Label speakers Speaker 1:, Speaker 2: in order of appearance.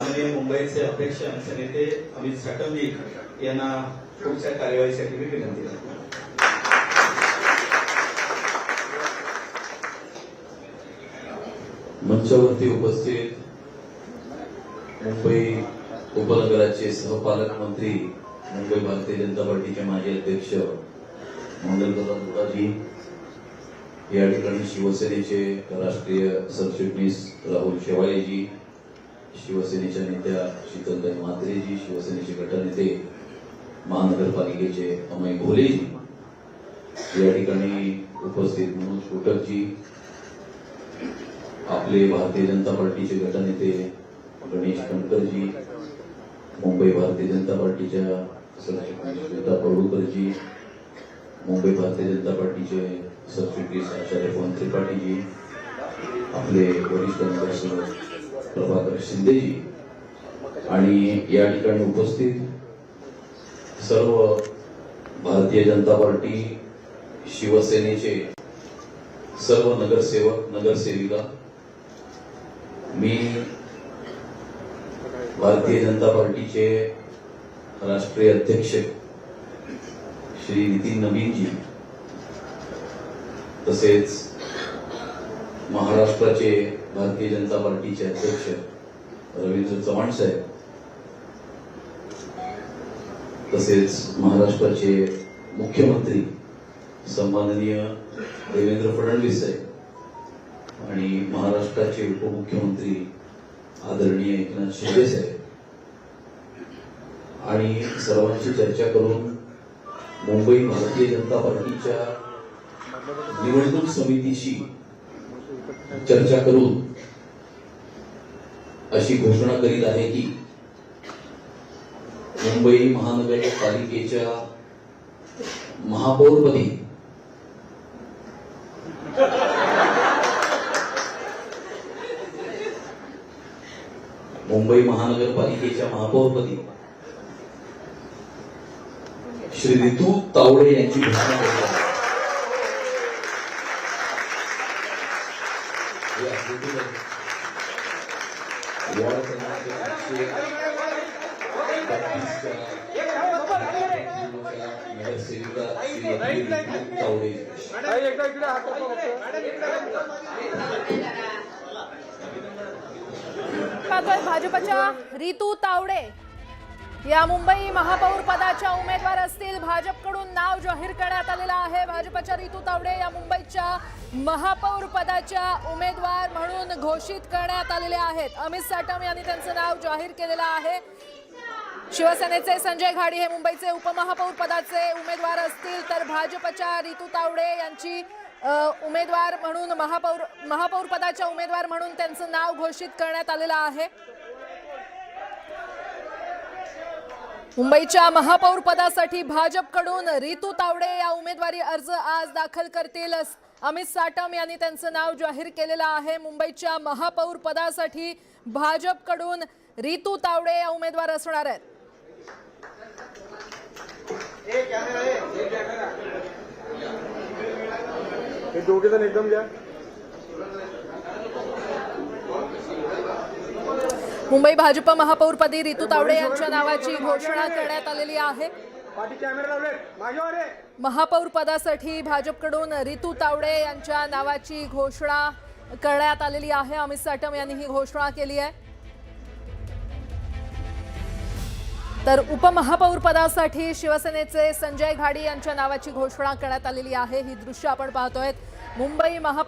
Speaker 1: माननीय मुंबईचे अध्यक्ष आमचे नेते अमित साटमजी यांना पुढच्या कार्यवाहीसाठी मी विनंती करतो.
Speaker 2: मंचावरती उपस्थित मुंबई उपनगराचे सहपालक मंत्री, मुंबई भारतीय जनता पार्टीचे माजी अध्यक्ष मंगलदादा दुधाजी, या ठिकाणी शिवसेनेचे राष्ट्रीय सरचिटणीस राहुल शेवाळेजी, शिवसेनेच्या नेत्या शीतलताई म्हात्रेजी, शिवसेनेचे गटनेते महानगरपालिकेचे अमय घोलेजी, या ठिकाणी उपस्थित मनोज कोटकजी, आपले भारतीय जनता पार्टीचे गटनेते गणेश कणकरजी, मुंबई भारतीय जनता पार्टीच्या सरचिटणीस श्वेता पडुकरजी, मुंबई भारतीय जनता पार्टीचे सरचिटणीस आचार्य पवन त्रिपाठीजी, आपले वरिष्ठ नगरसेवक प्रभाकर शिंदेजी आणि या ठिकाणी उपस्थित सर्व भारतीय जनता पार्टी, शिवसेनेचे सर्व नगरसेवक नगरसेविका, मी भारतीय जनता पार्टीचे राष्ट्रीय अध्यक्ष श्री नितीन नवीनजी, तसेच महाराष्ट्राचे भारतीय जनता पार्टीचे अध्यक्ष रवींद्र चव्हाण साहेब, तसेच महाराष्ट्राचे मुख्यमंत्री सन्माननीय देवेंद्र फडणवीस साहेब आणि महाराष्ट्राचे उपमुख्यमंत्री आदरणीय एकनाथ शिंदे साहेब, आणि सर्वांची चर्चा करून मुंबई भारतीय जनता पार्टीच्या निवडणूक समितीशी चर्चा करून अशी घोषणा करीत आहे की मुंबई महानगरपालिकेच्या महापौरपदी श्री रितू तावडे यांची घोषणा करत आहे.
Speaker 3: भाजपच्या रितू तावडे या मुंबई महापौर पदाच्या उमेदवार असतील. भाजपकडून नाव जाहीर करण्यात आलेलं आहे. भाजपच्या रितू तावडे या मुंबईच्या महापौर पदाच्या उमेदवार म्हणून घोषित करण्यात आलेले आहेत. अमित साटम यांनी त्यांचं नाव जाहीर केलेलं आहे. शिवसेनेचे संजय घाडी हे मुंबईचे उपमहापौर पदाचे उमेदवार असतील, तर भाजपच्या रितू तावडे यांची उमेदवार म्हणून महापौर पदाच्या उमेदवार म्हणून त्यांचं नाव घोषित करण्यात आलेलं आहे. मुंबईच्या महापौर पदासाठी भाजपकडून रितू तावडे या उमेदवारी अर्ज आज दाखल करतील. अमित साटम यांनी त्यांचं नाव जाहीर केलेलं आहे. मुंबईच्या महापौर पदासाठी भाजपकडून रितू तावडे या उमेदवार असणार आहेत.
Speaker 4: एकदम द्या.
Speaker 3: मुंबई भाजप महापौरपदी रितू तावडे यांच्या नावाची घोषणा करण्यात आलेली आहे. महापौर पदासाठी भाजपकडून रितू तावडे यांच्या नावाची घोषणा करण्यात आलेली आहे. अमित साटम यांनी ही घोषणा केली आहे. तर उपमहापौर पदासाठी शिवसेनेचे संजय घाडी यांच्या नावाची घोषणा करण्यात आलेली आहे. ही दृश्य आपण पाहतोय. मुंबई महापौर